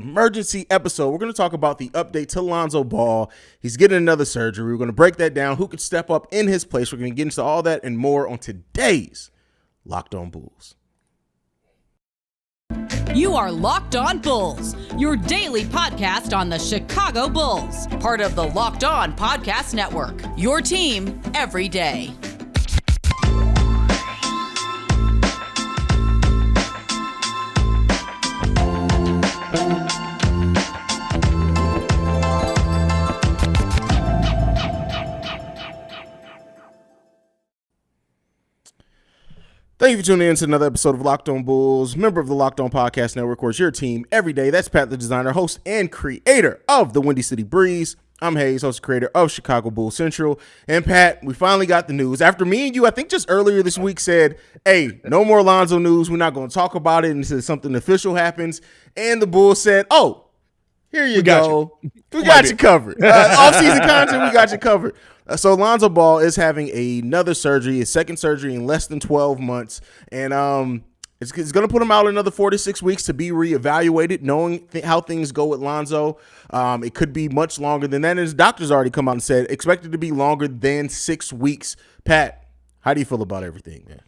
Emergency episode. We're going to talk about the update to Lonzo Ball. He's getting another surgery. We're going to break that down. Who could step up in his place? We're going to get into all that and more on today's Locked On Bulls. You are Locked On Bulls, your daily podcast on the Chicago Bulls, part of the Locked On Podcast Network, your team every day. Thank you for tuning in to another episode of Locked On Bulls, member of the Locked On Podcast Network, where it's your team every day. That's Pat, the designer, host, and creator of the Windy City Breeze. I'm Haize, host and creator of Chicago Bulls Central. And Pat, we finally got the news. After me and you, I think just earlier this week said, hey, no more Lonzo news. We're not going to talk about it until something official happens. And the Bulls said, oh, here you go. We got you covered. Off-season content, we got you covered. So Lonzo Ball is having another surgery, his second surgery in less than 12 months. And it's going to put him out another 4 to 6 weeks to be reevaluated, knowing how things go with Lonzo. It could be much longer than that. And his doctors already come out and said expected to be longer than 6 weeks. Pat, how do you feel about everything, man?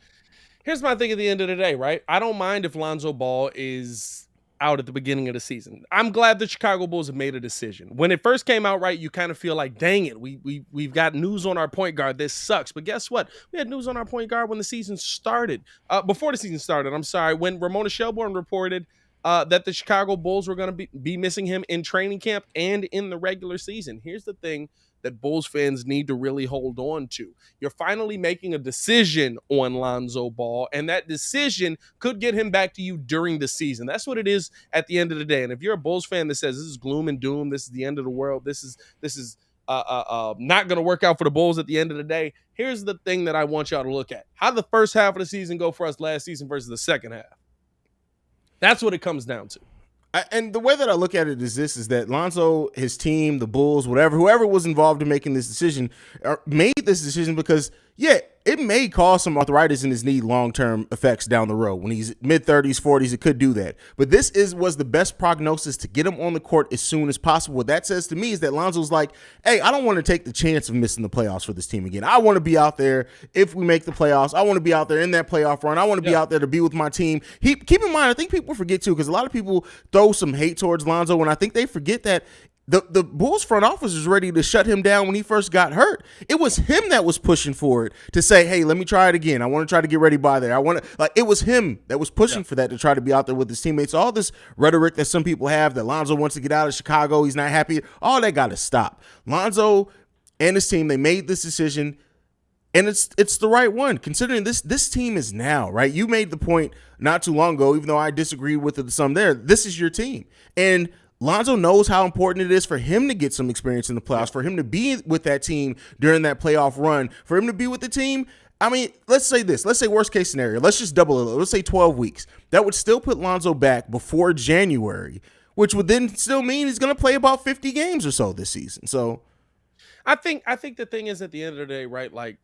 Here's my thing at the end of the day, right? I don't mind if Lonzo Ball is out at the beginning of the season. I'm glad the Chicago Bulls have made a decision. When it first came out, right, you kind of feel like, dang it, we've got news on our point guard. This sucks. But guess what? We had news on our point guard when the season started. Before the season started, I'm sorry, when Ramona Shelburne reported that the Chicago Bulls were going to be missing him in training camp and in the regular season. Here's the thing that Bulls fans need to really hold on to. You're finally making a decision on Lonzo Ball, and that decision could get him back to you during the season. That's what it is at the end of the day. And if you're a Bulls fan that says this is gloom and doom, this is the end of the world, this is not going to work out for the Bulls at the end of the day, here's the thing that I want y'all to look at. How did the first half of the season go for us last season versus the second half? That's what it comes down to. And the way that I look at it is this, is that Lonzo, his team, the Bulls, whoever was involved in making this decision, made this decision because, yeah, it may cause some arthritis in his knee long-term effects down the road. When he's mid-30s, 40s, it could do that. But this was the best prognosis to get him on the court as soon as possible. What that says to me is that Lonzo's like, hey, I don't want to take the chance of missing the playoffs for this team again. I want to be out there if we make the playoffs. I want to be out there in that playoff run. I want to be out there to be with my team. Keep in mind, I think people forget too, because a lot of people throw some hate towards Lonzo, and I think they forget that the Bulls front office was ready to shut him down when he first got hurt. It was him that was pushing for it to say, hey, let me try it again. I want to try to get ready by there. It was him that was pushing for that to try to be out there with his teammates. All this rhetoric that some people have that Lonzo wants to get out of Chicago, he's not happy. All that got to stop. Lonzo and his team, they made this decision, and it's the right one, considering this team is now, right? You made the point not too long ago, even though I disagreed with it some there. This is your team. And Lonzo knows how important it is for him to get some experience in the playoffs, for him to be with that team during that playoff run, for him to be with the team. I mean, let's say this. Let's say worst case scenario. Let's just double it. Let's say 12 weeks. That would still put Lonzo back before January, which would then still mean he's going to play about 50 games or so this season. So I think the thing is, at the end of the day, right, like,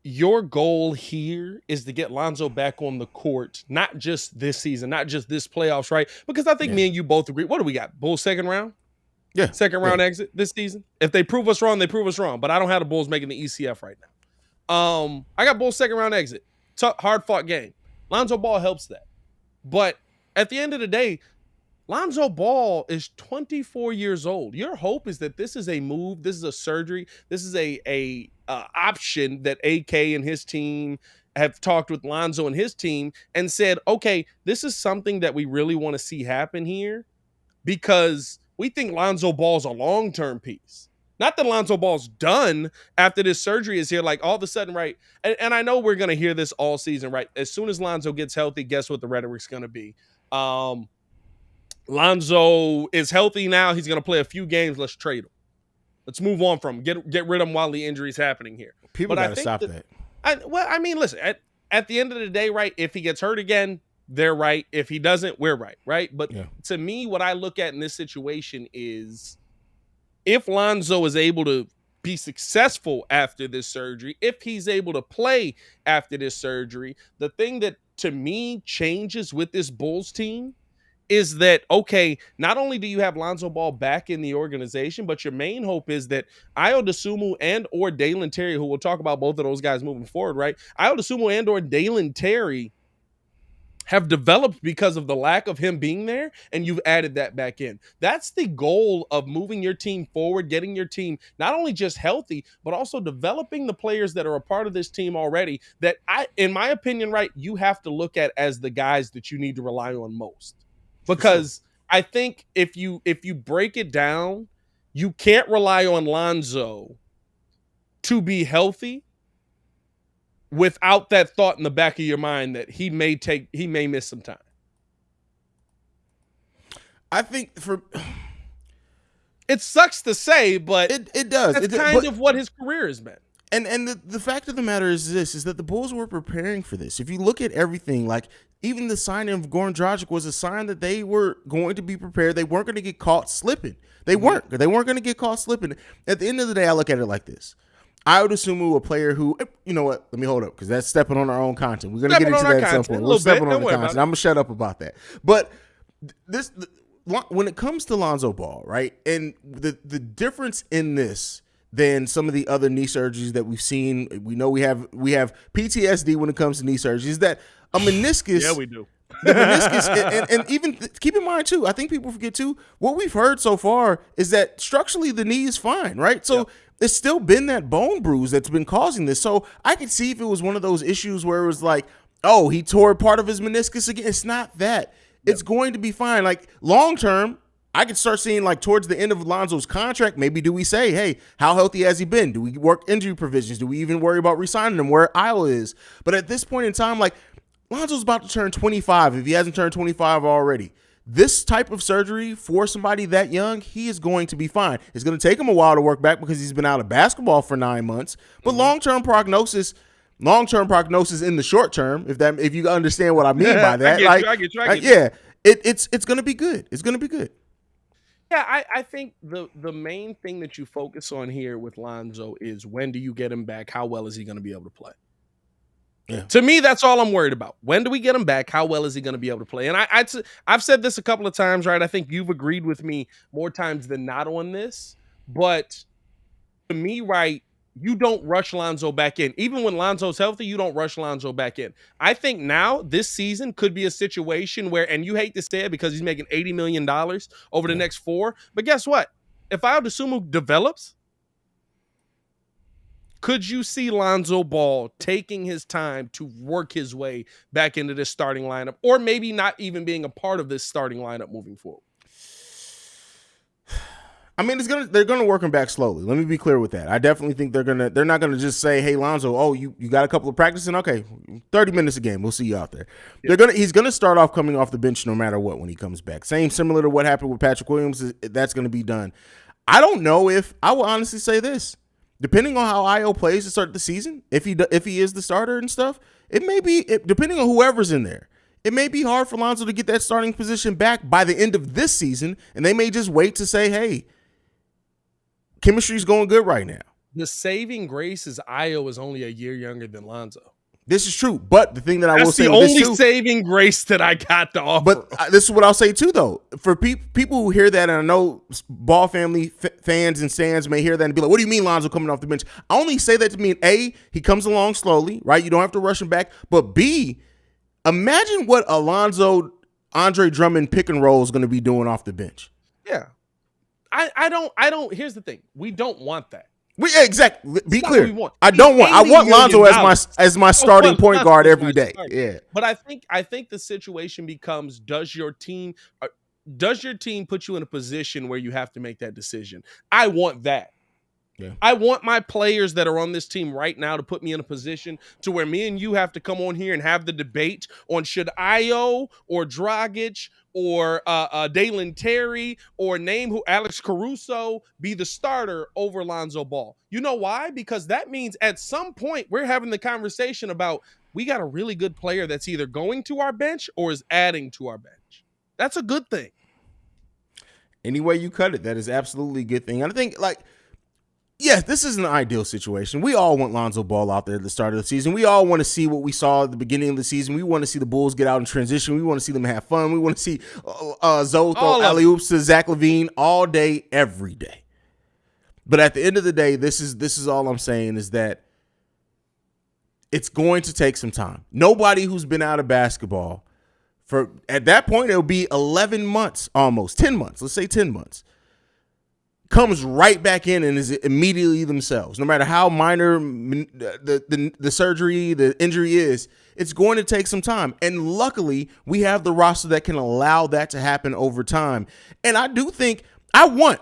your goal here is to get Lonzo back on the court, not just this season, not just this playoffs, right? Because I think me and you both agree. What do we got? Bulls second round? Yeah. Second round exit this season? If they prove us wrong, they prove us wrong. But I don't have the Bulls making the ECF right now. I got Bulls second round exit. Hard-fought game. Lonzo Ball helps that. But at the end of the day, Lonzo Ball is 24 years old. Your hope is that this is a move, this is a surgery, this is a option that AK and his team have talked with Lonzo and his team and said, okay, this is something that we really want to see happen here because we think Lonzo Ball's a long-term piece. Not that Lonzo Ball's done after this surgery is here, like all of a sudden, right? And I know we're going to hear this all season, right? As soon as Lonzo gets healthy, guess what the rhetoric's going to be? Lonzo is healthy now. He's going to play a few games. Let's trade him. Let's move on from him. Get rid of him while the injury's happening here. People got to stop that. Listen, at the end of the day, right, if he gets hurt again, they're right. If he doesn't, we're right? But to me, what I look at in this situation is if Lonzo is able to be successful after this surgery, if he's able to play after this surgery, the thing that to me changes with this Bulls team is that, okay, not only do you have Lonzo Ball back in the organization, but your main hope is that Ayo Dosunmu and or Dalen Terry, who we'll talk about both of those guys moving forward, right? Ayo Dosunmu and or Dalen Terry have developed because of the lack of him being there, and you've added that back in. That's the goal of moving your team forward, getting your team not only just healthy, but also developing the players that are a part of this team already that in my opinion, right, you have to look at as the guys that you need to rely on most. Because I think if you break it down, you can't rely on Lonzo to be healthy without that thought in the back of your mind that he may miss some time. I think it sucks to say, but it does. That's kind of what his career has been. And the fact of the matter is that the Bulls were preparing for this. If you look at everything, like even the signing of Goran Dragic was a sign that they were going to be prepared. They weren't going to get caught slipping. They weren't going to get caught slipping. At the end of the day, I look at it like this. I would assume a player who, you know what, let me hold up, because that's stepping on our own content. We're going to get into that at some point. We're stepping on the content. I'm going to shut up about that. But when it comes to Lonzo Ball, right, and the difference in this than some of the other knee surgeries that we've seen, we know we have PTSD when it comes to knee surgeries, is that a meniscus. Yeah, we do. The meniscus, and even keep in mind too, I think people forget too, what we've heard so far is that structurally the knee is fine, right? So it's still been that bone bruise that's been causing this. So I could see if it was one of those issues where it was like, oh, he tore part of his meniscus again. It's not that. It's going to be fine. Like long term, I could start seeing like towards the end of Lonzo's contract, maybe do we say, hey, how healthy has he been? Do we work injury provisions? Do we even worry about re-signing him where Iowa is? But at this point in time, like Lonzo's about to turn 25 if he hasn't turned 25 already. This type of surgery for somebody that young, he is going to be fine. It's going to take him a while to work back because he's been out of basketball for 9 months. But long-term prognosis in the short term, if you understand what I mean by that, I get you. yeah, it's going to be good. It's going to be good. Yeah, I think the main thing that you focus on here with Lonzo is when do you get him back? How well is he going to be able to play? Yeah. To me, that's all I'm worried about. When do we get him back? How well is he going to be able to play? And I've said this a couple of times, right? I think you've agreed with me more times than not on this. But to me, right, you don't rush Lonzo back in. Even when Lonzo's healthy, you don't rush Lonzo back in. I think now this season could be a situation where, and you hate to say it because he's making $80 million over the next 4. But guess what? If Ayo Dosunmu develops, could you see Lonzo Ball taking his time to work his way back into this starting lineup, or maybe not even being a part of this starting lineup moving forward? I mean, they're gonna work him back slowly. Let me be clear with that. I definitely think they're not gonna just say, "Hey, Lonzo, oh, you got a couple of practicing? Okay, 30 minutes a game. We'll see you out there." Yeah. He's gonna start off coming off the bench no matter what when he comes back. Similar to what happened with Patrick Williams. That's gonna be done. I don't know if I will honestly say this. Depending on how Ayo plays to start the season, if he is the starter and stuff, it may be depending on whoever's in there. It may be hard for Lonzo to get that starting position back by the end of this season, and they may just wait to say, "Hey, chemistry's going good right now." The saving grace is Ayo is only a year younger than Lonzo. This is true, but the thing that I will say, that's the only saving grace that I got to offer. But this is what I'll say too, though. For people who hear that, and I know Ball family fans and stands may hear that and be like, "What do you mean Lonzo coming off the bench?" I only say that to mean A, he comes along slowly, right? You don't have to rush him back. But B, imagine what Alonzo Andre Drummond pick and roll is going to be doing off the bench. Yeah, I don't. Here's the thing: we don't want that. Exactly. Be clear. I want Lonzo as my starting point guard every day. Yeah. But I think the situation becomes: does your team put you in a position where you have to make that decision? I want that. Yeah. I want my players that are on this team right now to put me in a position to where me and you have to come on here and have the debate on should Ayo or Dragic or Dalen Terry or name who Alex Caruso be the starter over Lonzo Ball. You know why? Because that means at some point we're having the conversation about we got a really good player that's either going to our bench or is adding to our bench. That's a good thing. Any way you cut it, that is absolutely a good thing. And I think yes, this is an ideal situation. We all want Lonzo Ball out there at the start of the season. We all want to see what we saw at the beginning of the season. We want to see the Bulls get out in transition. We want to see them have fun. We want to see Zoe throw alley-oops to Zach LaVine all day, every day. But at the end of the day, this is all I'm saying is that it's going to take some time. Nobody who's been out of basketball at that point, it'll be 11 months, almost 10 months. Let's say 10 months. Comes right back in and is immediately themselves. No matter how minor the surgery, the injury is, it's going to take some time. And luckily, we have the roster that can allow that to happen over time. And I do think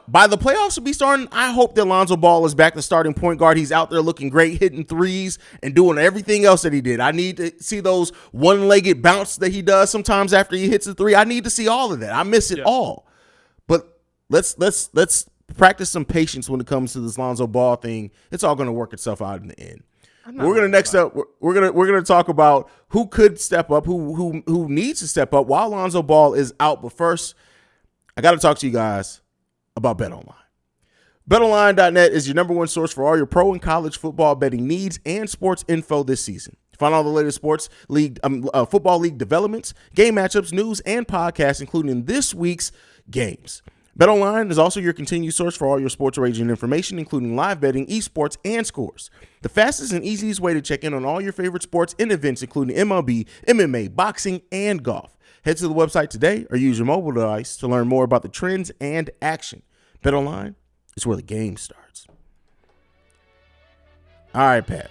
by the playoffs to be starting, I hope that Lonzo Ball is back to starting point guard. He's out there looking great, hitting threes and doing everything else that he did. I need to see those one-legged bounce that he does sometimes after he hits a three. I need to see all of that. I miss it all. But let's practice some patience when it comes to this Lonzo Ball thing. It's all going to work itself out in the end. We're gonna talk about who could step up, who needs to step up while Lonzo Ball is out. But first, I got to talk to you guys about BetOnline. BetOnline.net is your number one source for all your pro and college football betting needs and sports info this season. Find all the latest sports league, football league developments, game matchups, news, and podcasts, including this week's games. BetOnline is also your continued source for all your sports wagering information, including live betting, esports, and scores. The fastest and easiest way to check in on all your favorite sports and events, including MLB, MMA, boxing, and golf. Head to the website today or use your mobile device to learn more about the trends and action. BetOnline is where the game starts. All right, Pat.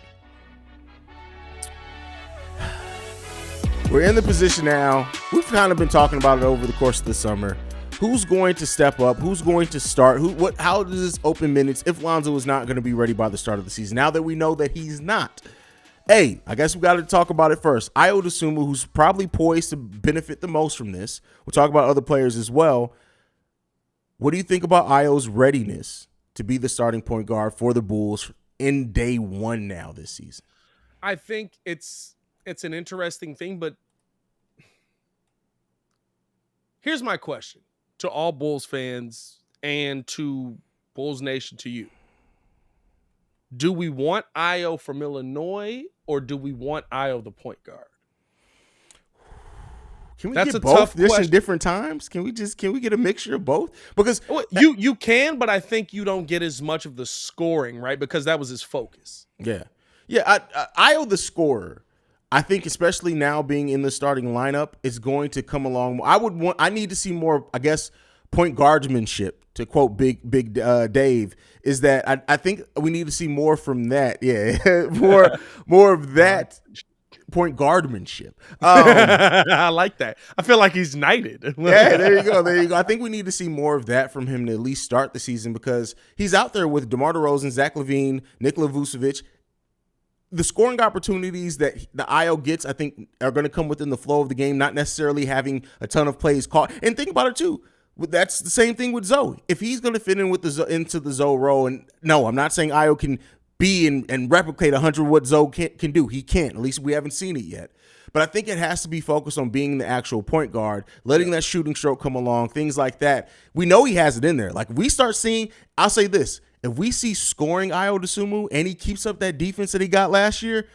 We're in the position now. We've kind of been talking about it over the course of the summer. Who's going to step up? Who's going to start? How does this open minutes if Lonzo is not going to be ready by the start of the season? Now that we know that he's not. Hey, I guess we got to talk about it first. Ayo Dosunmu, who's probably poised to benefit the most from this. We'll talk about other players as well. What do you think about Ayo's readiness to be the starting point guard for the Bulls in day one now this season? I think it's an interesting thing, but here's my question to all Bulls fans and to Bulls Nation, to you. Do we want Ayo from Illinois or do we want Ayo the point guard? Can we get both in different times? Can we get a mixture of both? Because you can, but I think you don't get as much of the scoring, right? Because that was his focus. Yeah. Ayo the scorer, I think, especially now being in the starting lineup, is going to come along. I need to see more, I guess, point guardsmanship, to quote Big Dave, is that I think we need to see more from that. Yeah, more of that point guardmanship. I like that. I feel like he's knighted. Yeah, there you go. I think we need to see more of that from him to at least start the season, because he's out there with DeMar DeRozan, Zach LaVine, Nikola Vucevic. The scoring opportunities that the Ayo gets, I think, are going to come within the flow of the game, not necessarily having a ton of plays caught. And think about it, too. That's the same thing with Zoe. If he's going to fit in with into the Zoe role, and no, I'm not saying Ayo can be and replicate 100 what Zoe can do. He can't. At least we haven't seen it yet. But I think it has to be focused on being the actual point guard, letting that shooting stroke come along, things like that. We know he has it in there. Like, if we start seeing, I'll say this, if we see scoring Ayo Dosunmu and he keeps up that defense that he got last year,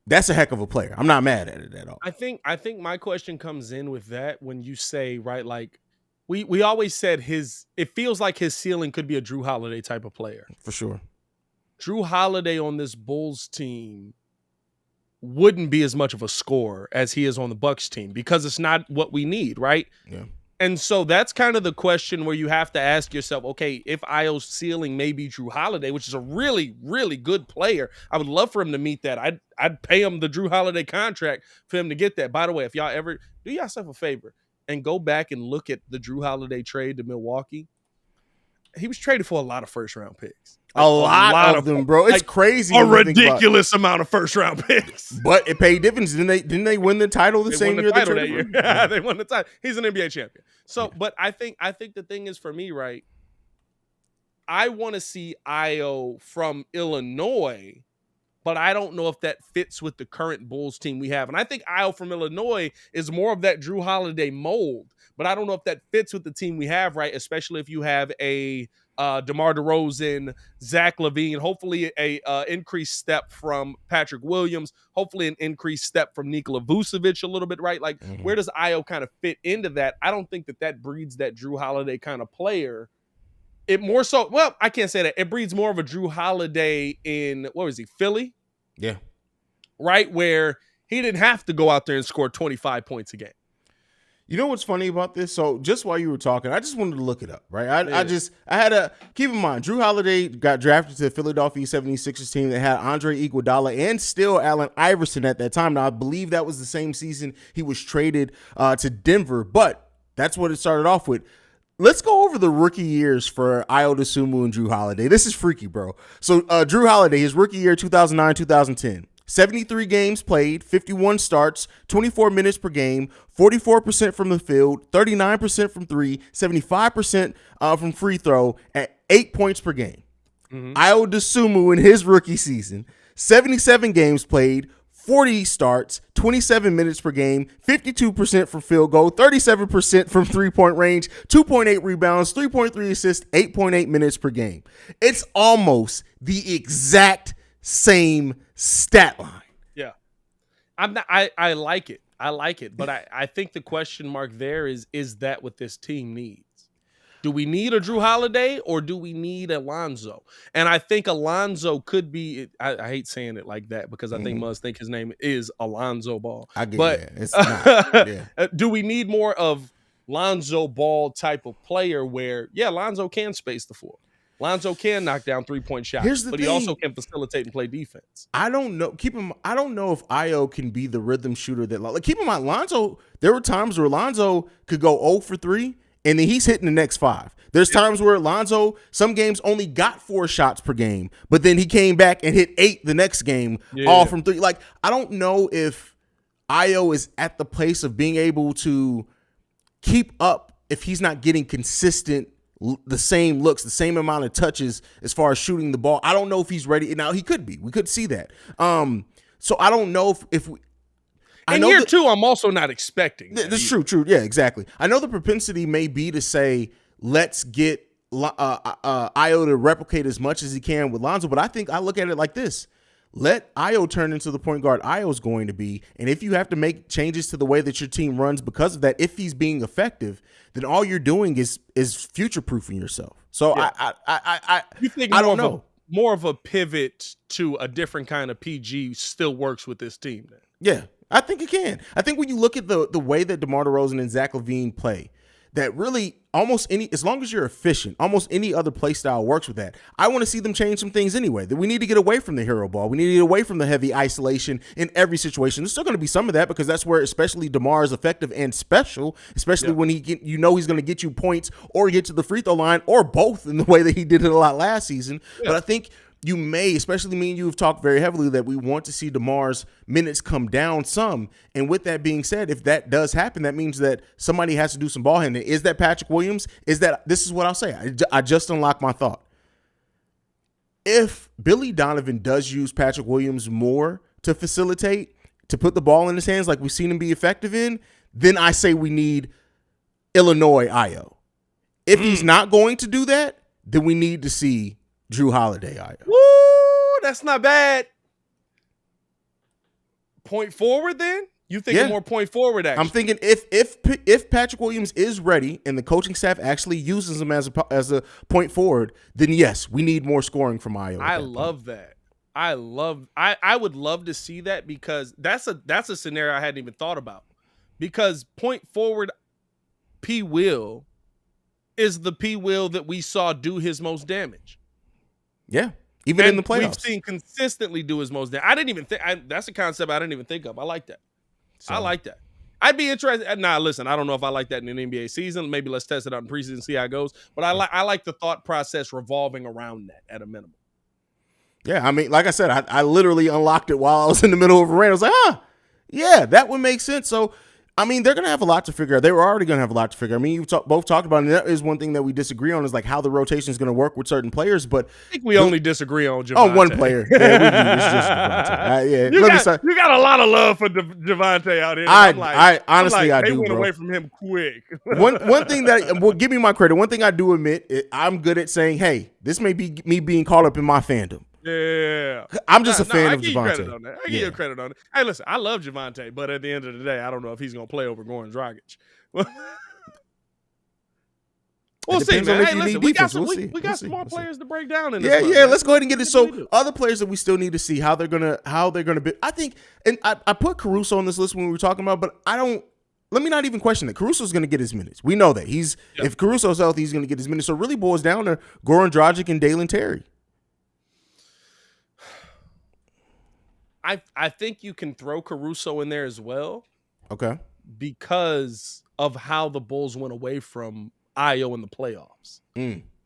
that's a heck of a player. I'm not mad at it at all. I think my question comes in with that when you say, right, like we always said it feels like his ceiling could be a Drew Holiday type of player. For sure. Drew Holiday on this Bulls team wouldn't be as much of a scorer as he is on the Bucks team, because it's not what we need, right? Yeah. And so that's kind of the question where you have to ask yourself, okay, if Ayo's ceiling may be Drew Holiday, which is a really, really good player, I would love for him to meet that. I'd pay him the Drew Holiday contract for him to get that. By the way, if y'all ever do yourself a favor and go back and look at the Drew Holiday trade to Milwaukee, he was traded for a lot of first-round picks. Like, a lot of them, bro. It's like crazy. A ridiculous amount of first-round picks. But it paid dividends. Didn't they win the title the same year? They won the title. He's an NBA champion. So, yeah. But I think the thing is, for me, right, I want to see Ayo from Illinois, but I don't know if that fits with the current Bulls team we have. And I think Ayo from Illinois is more of that Drew Holiday mold, but I don't know if that fits with the team we have, right? Especially if you have a DeMar DeRozan, Zach LaVine, hopefully a increased step from Patrick Williams, hopefully an increased step from Nikola Vucevic a little bit, right? Like, where does Io kind of fit into that? I don't think that breeds that Drew Holiday kind of player. It more so, well, I can't say that. It breeds more of a Drew Holiday in, what was he, Philly? Yeah. Right? Where he didn't have to go out there and score 25 points a game. You know what's funny about this? So just while you were talking, I just wanted to look it up, right? I had to keep in mind, Drew Holiday got drafted to the Philadelphia 76ers team that had Andre Iguodala and still Allen Iverson at that time. Now, I believe that was the same season he was traded to Denver, but that's what it started off with. Let's go over the rookie years for Ayo Dosunmu and Drew Holiday. This is freaky, bro. So Drew Holiday, his rookie year, 2009-2010. 73 games played, 51 starts, 24 minutes per game, 44% from the field, 39% from three, 75% from free throw at 8 points per game. Ayo Dosunmu in his rookie season, 77 games played, 40 starts, 27 minutes per game, 52% from field goal, 37% from three-point range, 2.8 rebounds, 3.3 assists, 8.8 minutes per game. It's almost the exact same stat line. Yeah. I like it. I like it. But I think the question mark there is that what this team needs? Do we need a Drew Holiday or do we need Alonzo? And I think Alonzo could be, I hate saying it like that because I think must think his name is Alonzo Ball. I get but that. It's not. Yeah. Do we need more of Lonzo Ball type of player where, yeah, Lonzo can space the floor. Lonzo can knock down 3-point shots, but he also can facilitate and play defense. I don't know. I don't know if Ayo can be the rhythm shooter that. Like, keep in mind, Lonzo. There were times where Lonzo could go 0 for 3, and then he's hitting the next 5. There's times where Lonzo, some games only got 4 shots per game, but then he came back and hit 8 the next game, all from 3. Like, I don't know if Ayo is at the place of being able to keep up if he's not getting consistent. The same looks, the same amount of touches as far as shooting the ball. I don't know if he's ready. Now, he could be. We could see that. So I don't know if we. In year 2, I'm also not expecting. That's true. Yeah, exactly. I know the propensity may be to say, let's get Ayo to replicate as much as he can with Lonzo, but I think I look at it like this. Let Ayo turn into the point guard Ayo's going to be, and if you have to make changes to the way that your team runs because of that, if he's being effective, then all you're doing is future-proofing yourself. So you think I don't know. More of a pivot to a different kind of PG still works with this team then? Yeah, I think it can. I think when you look at the way that DeMar DeRozan and Zach LaVine play, that really as long as you're efficient, almost any other play style works with that. I want to see them change some things anyway. That we need to get away from the hero ball. We need to get away from the heavy isolation in every situation. There's still going to be some of that because that's where especially DeMar is effective and special, especially when he's going to get you points or get to the free throw line or both in the way that he did it a lot last season. Yeah. But I think you may, especially me and you have talked very heavily that we want to see DeMar's minutes come down some. And with that being said, if that does happen, that means that somebody has to do some ball handling. Is that Patrick Williams? This is what I'll say. I just unlocked my thought. If Billy Donovan does use Patrick Williams more to facilitate, to put the ball in his hands like we've seen him be effective in, then I say we need Illinois Ayo. If he's not going to do that, then we need to see Drew Holiday Ayo. Woo, that's not bad. Point forward then? You thinking more point forward action? I'm thinking if Patrick Williams is ready and the coaching staff actually uses him as a point forward, then yes, we need more scoring from Ayo. I love that. I would love to see that because that's a scenario I hadn't even thought about. Because point forward P. Will is the P. Will that we saw do his most damage. Yeah, even in the playoffs. We've seen consistently do his most damage. I didn't even think that's a concept I didn't even think of. I like that. So. I like that. I'd be interested. Nah, listen, I don't know if I like that in an NBA season. Maybe let's test it out in preseason and see how it goes. But I like the thought process revolving around that at a minimum. Yeah, I mean, like I said, I literally unlocked it while I was in the middle of a rant. I was like, yeah, that would make sense. So I mean, they're going to have a lot to figure out. They were already going to have a lot to figure out. I mean, you've both talked about it. And that is one thing that we disagree on is like how the rotation is going to work with certain players. But I think we only disagree on Javonte. Oh, one player. Yeah, it's just Javonte. You got a lot of love for Javonte out here. I honestly they do, went bro. away from him quick. one thing that, well, give me my credit. One thing I do admit, I'm good at saying, hey, this may be me being caught up in my fandom. Yeah. I'm just a fan of Javonte. I give you credit on it. Hey, listen, I love Javonte, but at the end of the day, I don't know if he's going to play over Goran Dragic. We'll see, man. Hey, listen, we got some more players to break down in this. Yeah. Let's go ahead and get it. So other players that we still need to see how they're gonna be. I think, and I put Caruso on this list when we were talking about, but I don't. Let me not even question it. Caruso's going to get his minutes. We know that if Caruso's healthy, he's going to get his minutes. So it really boils down to Goran Dragic and Dalen Terry. I think you can throw Caruso in there as well. Okay. Because of how the Bulls went away from Ayo in the playoffs.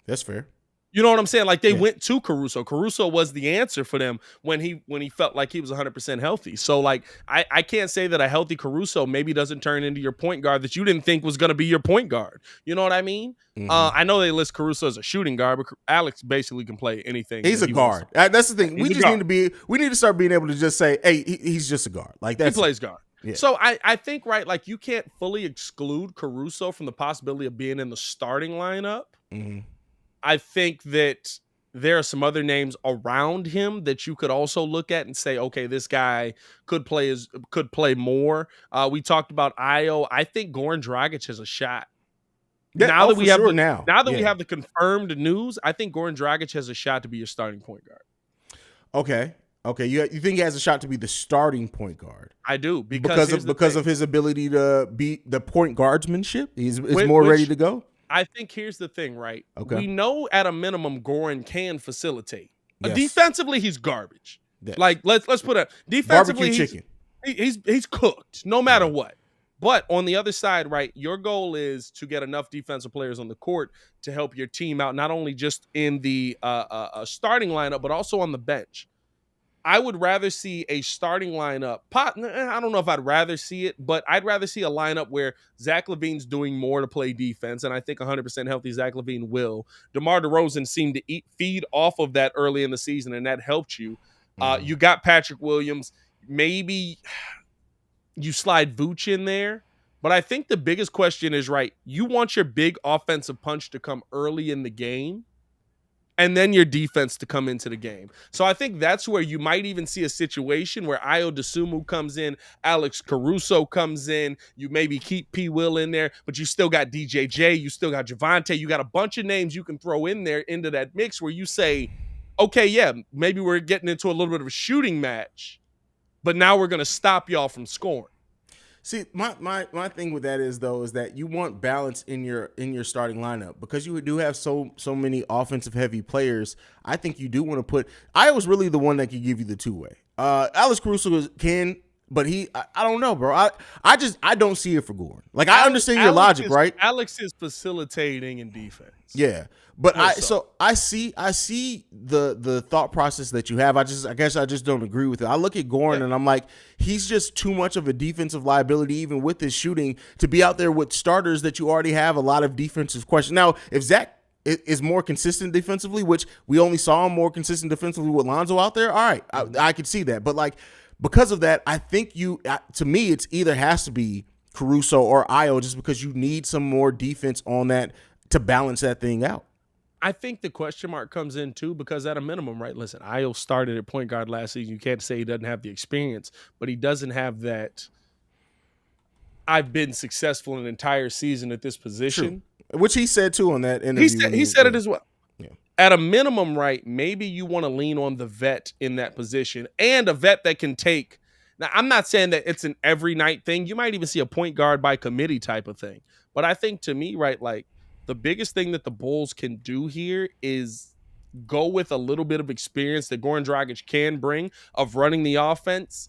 That's fair. You know what I'm saying? Like they went to Caruso. Caruso was the answer for them when he felt like he was 100% healthy. So like I can't say that a healthy Caruso maybe doesn't turn into your point guard that you didn't think was going to be your point guard. You know what I mean? Mm-hmm. I know they list Caruso as a shooting guard, but Alex basically can play anything. He's a guard. That's the thing. We need to start being able to just say, hey, he's just a guard. Like he plays guard. Yeah. So I think, right, like you can't fully exclude Caruso from the possibility of being in the starting lineup. Mm-hmm. I think that there are some other names around him that you could also look at and say, okay, this guy could play more. We talked about Ayo. I think Goran Dragic has a shot. Yeah, now that we have the confirmed news, I think Goran Dragic has a shot to be your starting point guard. Okay. You think he has a shot to be the starting point guard? I do because of his ability to be the point guardsmanship. He's more ready to go. I think here's the thing, right? Okay. We know at a minimum Goran can facilitate. Yes. Defensively, he's garbage. Yes. Like let's put it defensively, barbecue chicken. He's cooked no matter what. But on the other side, right, your goal is to get enough defensive players on the court to help your team out, not only just in the starting lineup, but also on the bench. I would rather see a starting lineup. I don't know if I'd rather see it, but I'd rather see a lineup where Zach LaVine's doing more to play defense, and I think 100% healthy Zach LaVine will. DeMar DeRozan seemed to feed off of that early in the season, and that helped you. You got Patrick Williams. Maybe you slide Vooch in there. But I think the biggest question is, right, you want your big offensive punch to come early in the game, and then your defense to come into the game. So I think that's where you might even see a situation where Ayo Dosunmu comes in, Alex Caruso comes in, you maybe keep P. Will in there, but you still got DJJ, you still got Javonte, you got a bunch of names you can throw in there into that mix where you say, okay, yeah, maybe we're getting into a little bit of a shooting match, but now we're going to stop y'all from scoring. See, my thing with that is that you want balance in your starting lineup because you do have so many offensive heavy players. I think you do want to put. I was really the one that could give you the two-way. Alex Caruso can, but I don't know, bro. I don't see it for Goran. Like I understand your logic, right? Alex is facilitating in defense. Yeah. But I see the thought process that you have. I guess I just don't agree with it. I look at Goran and I'm like, he's just too much of a defensive liability, even with his shooting, to be out there with starters that you already have a lot of defensive questions. Now, if Zach is more consistent defensively, which we only saw him more consistent defensively with Lonzo out there, all right, I could see that. But like because of that, I think to me, it's either has to be Caruso or Ayo, just because you need some more defense on that to balance that thing out. I think the question mark comes in too because at a minimum, right? Listen, Ayo started at point guard last season. You can't say he doesn't have the experience, but he doesn't have that. I've been successful an entire season at this position, which he said too on that interview. He said it as well. Yeah. At a minimum, right? Maybe you want to lean on the vet in that position and a vet that can take. Now, I'm not saying that it's an every night thing. You might even see a point guard by committee type of thing, but I think to me, right, like. The biggest thing that the Bulls can do here is go with a little bit of experience that Goran Dragic can bring of running the offense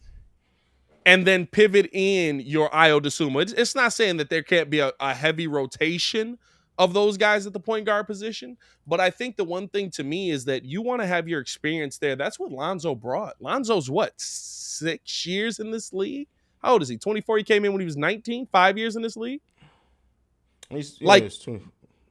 and then pivot in your Ayo Dosunmu. It's not saying that there can't be a heavy rotation of those guys at the point guard position, but I think the one thing to me is that you want to have your experience there. That's what Lonzo brought. Lonzo's 6 years in this league? How old is he? 24. He came in when he was 19. 5 years in this league. He's Like, 20.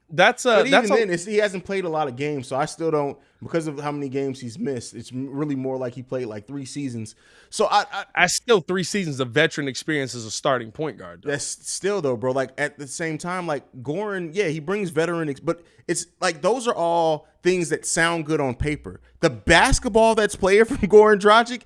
That's But even then, he hasn't played a lot of games, so I still don't, because of how many games he's missed. It's really more like he played like 3 seasons. So I still 3 seasons of veteran experience as a starting point guard. Though. That's still though, bro. Like at the same time, like Goran, yeah, he brings veteran, but it's like those are all things that sound good on paper. The basketball that's played from Goran Dragic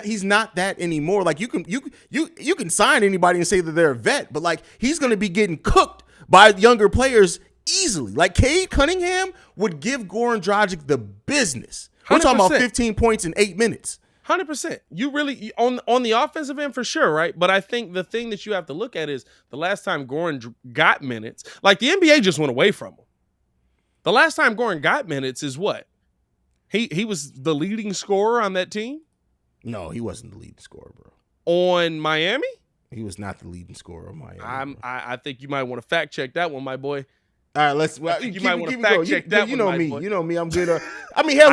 he's not that anymore. Like you can sign anybody and say that they're a vet, but like he's going to be getting cooked by younger players easily. Like Cade Cunningham would give Goran Dragic the business. We're 100%. talking about 15 points in 8 minutes. 100%. You really on the offensive end for sure, right? But I think the thing that you have to look at is the last time Goran got minutes, like the NBA just went away from him. The last time Goran got minutes is what? He was the leading scorer on that team? No, he wasn't the leading scorer, bro. On Miami? He was not the leading scorer on Miami. I think you might want to fact check that one, my boy. All right, let's. Well, you might want to fact check that one. You know me. Boy. You know me. I'm good. I mean, hell,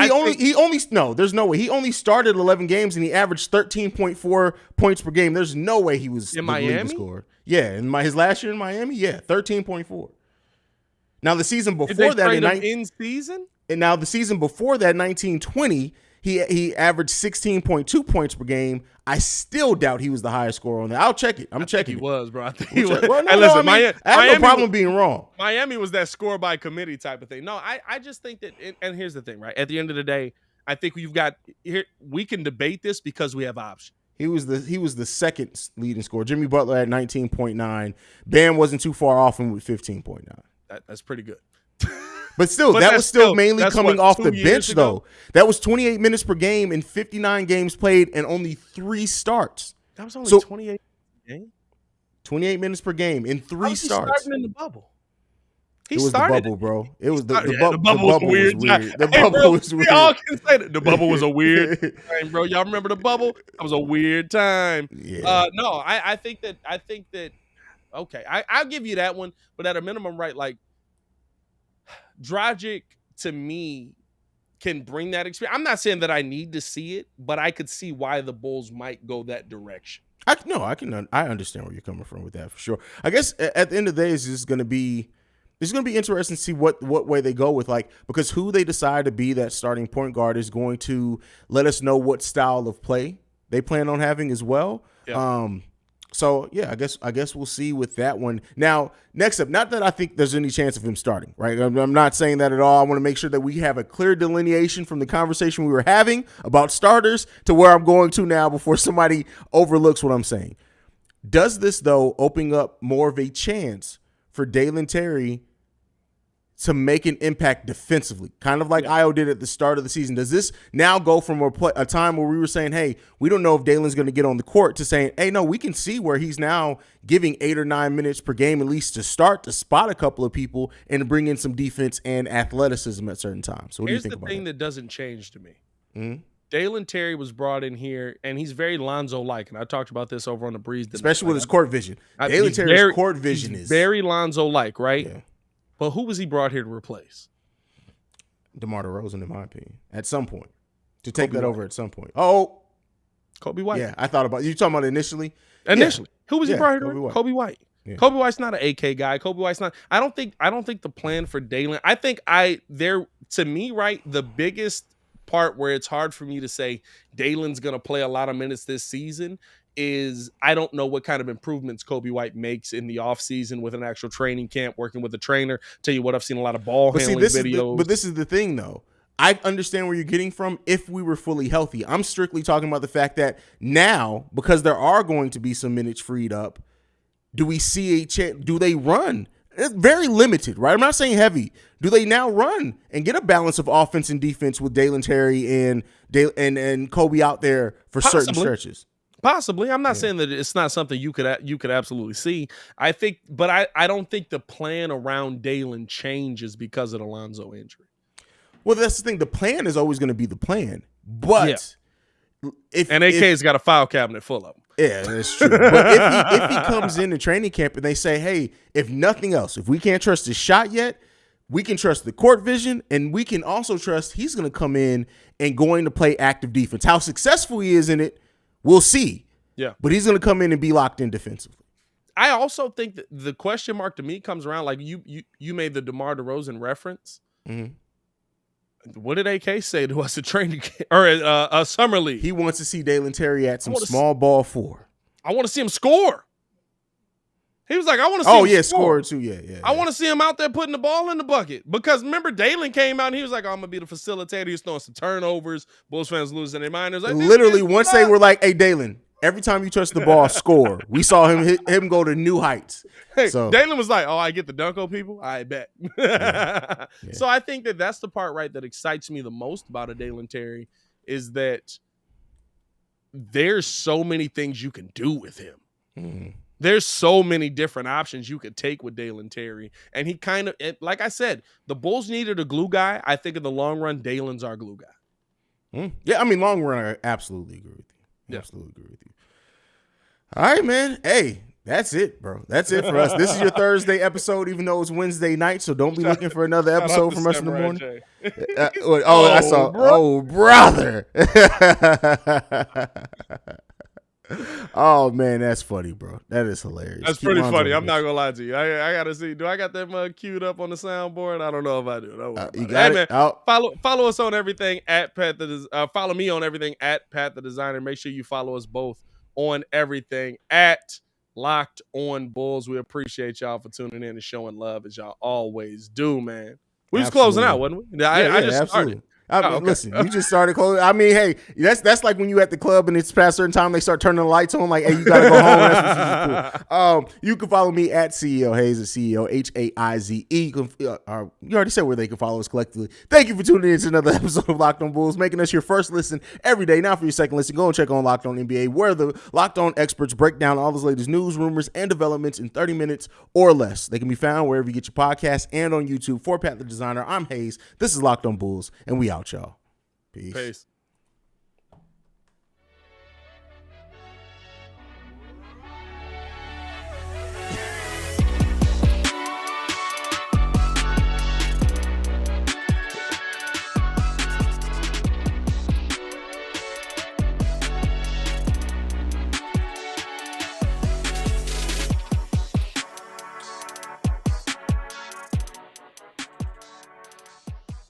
no. There's no way. He only started 11 games and he averaged 13.4 points per game. There's no way he was in the leading Miami scorer. Yeah, in his last year in Miami, yeah, 13.4. Now the season before that, in season, and now the season before that, 1920, he averaged 16.2 points per game. I still doubt he was the highest scorer on that. I'll check it. I'm checking. He was, bro. I think he was. Well, hey, listen, I have no problem being wrong. Miami was that score by committee type of thing. No, I just think that, and here's the thing, right? At the end of the day, I think we can debate this because we have options. He was the second leading scorer. Jimmy Butler at 19.9. Bam wasn't too far off him with 15.9. That's pretty good. But still, that was still mainly coming off the bench, though. That was 28 minutes per game in 59 games played and only 3 starts. That was only 28 games? 28 minutes per game in 3 starts. Starting in the bubble. It was the bubble, bro. It was the bubble was weird. The bubble was weird. We all can say that. The bubble was a weird time, bro. Y'all remember the bubble? That was a weird time. Yeah. No, I think that okay, I'll give you that one, but at a minimum, right, like Dragic to me can bring that experience. I'm not saying that I need to see it, but I could see why the Bulls might go that direction. I understand where you're coming from with that for sure. I guess at the end of the day, it's going to be interesting to see what way they go with, like, because who they decide to be that starting point guard is going to let us know what style of play they plan on having as well. Yeah. So yeah, I guess we'll see with that one. Now, next up, not that I think there's any chance of him starting, right? I'm not saying that at all. I want to make sure that we have a clear delineation from the conversation we were having about starters to where I'm going to now before somebody overlooks what I'm saying. Does this, though, open up more of a chance for Dalen Terry to make an impact defensively, kind of like Io did at the start of the season? Does this now go from a time where we were saying, hey, we don't know if Dalen's going to get on the court, to saying, hey, no, we can see where he's now giving 8 or 9 minutes per game, at least to start, to spot a couple of people and to bring in some defense and athleticism at certain times. So what do you think about that? Here's the thing that doesn't change to me. Mm-hmm. Dalen Terry was brought in here, and he's very Lonzo-like, and I talked about this over on the Breeze. Especially with his court vision. Dalen Terry's court vision is very Lonzo-like, right? Yeah. But who was he brought here to replace? DeMar DeRozan, in my opinion, at some point. To take that over at some point. Oh. Kobe White. Yeah, I thought about you talking about initially? Initially. Yeah. Who was he brought here to Kobe White. Yeah. Kobe White's not an AK guy. Kobe White's not. I don't think the plan for Dalen. I think to me, right, the biggest part where it's hard for me to say Dalen's gonna play a lot of minutes this season is I don't know what kind of improvements Kobe White makes in the offseason with an actual training camp, working with a trainer. Tell you what, I've seen a lot of ball handling videos. But this is the thing, though. I understand where you're getting from if we were fully healthy. I'm strictly talking about the fact that now, because there are going to be some minutes freed up, do we see a chance? Do they run? It's very limited, right? I'm not saying heavy. Do they now run and get a balance of offense and defense with Dalen Terry and Kobe out there for certain stretches? Possibly. I'm not saying that it's not something you could absolutely see. I think, but I don't think the plan around Dalen changes because of the Lonzo injury. Well, that's the thing. The plan is always going to be the plan, but if AK's got a file cabinet full of them. Yeah, that's true. But if he comes in training camp and they say, hey, if nothing else, if we can't trust his shot yet, we can trust the court vision, and we can also trust he's going to come in and going to play active defense. How successful he is in it, we'll see. Yeah. But he's going to come in and be locked in defensively. I also think that the question mark to me comes around like you made the DeMar DeRozan reference. Mm-hmm. What did AK say to us at training or a summer league? He wants to see Dalen Terry at some small ball 4. I want to see him score. He was like, I want to see him score too. Yeah. I want to see him out there putting the ball in the bucket. Because remember, Dalen came out and he was like, I'm going to be the facilitator. He's throwing some turnovers. Bulls fans losing their mind. It was like, literally, once they were like, hey, Dalen, every time you touch the ball, score. We saw him go to new heights. Hey, so Dalen was like, oh, I get the dunk on people? I bet. Yeah. So I think that's the part, right, that excites me the most about a Dalen Terry is that there's so many things you can do with him. Mm-hmm. There's so many different options you could take with Dalen Terry. And he kind of, like I said, the Bulls needed a glue guy. I think in the long run, Dalen's our glue guy. Mm-hmm. Yeah, I mean, long run, I absolutely agree with you. Yeah. Absolutely agree with you. All right, man. Hey, that's it, bro. That's it for us. This is your Thursday episode, even though it's Wednesday night, so don't be looking for another episode from us in the morning. I saw. Bro. Oh, brother. Oh, man, that's funny, bro. That is hilarious. That's pretty funny. I'm not going to lie to you. I got to see. Do I got that queued up on the soundboard? I don't know if I do. You got it. Man, follow us on everything at Pat follow me on everything at Pat the Designer. Make sure you follow us both on everything at Locked On Bulls. We appreciate y'all for tuning in and showing love as y'all always do, man. We was closing out, wasn't we? I just started. Okay. Listen, you just started closing. I mean, hey, that's like when you at the club and it's past a certain time, they start turning the lights on. Like, hey, you gotta go home. That's cool. You can follow me at CEO Haize, CEO Haize. You already said where they can follow us collectively. Thank you for tuning in to another episode of Locked On Bulls, making us your first listen every day. Now for your second listen, go and check on Locked On NBA, where the Locked On experts break down all those latest news, rumors, and developments in 30 minutes or less. They can be found wherever you get your podcasts and on YouTube. For Pat the Designer, I'm Haize. This is Locked On Bulls, and we out, y'all. Peace.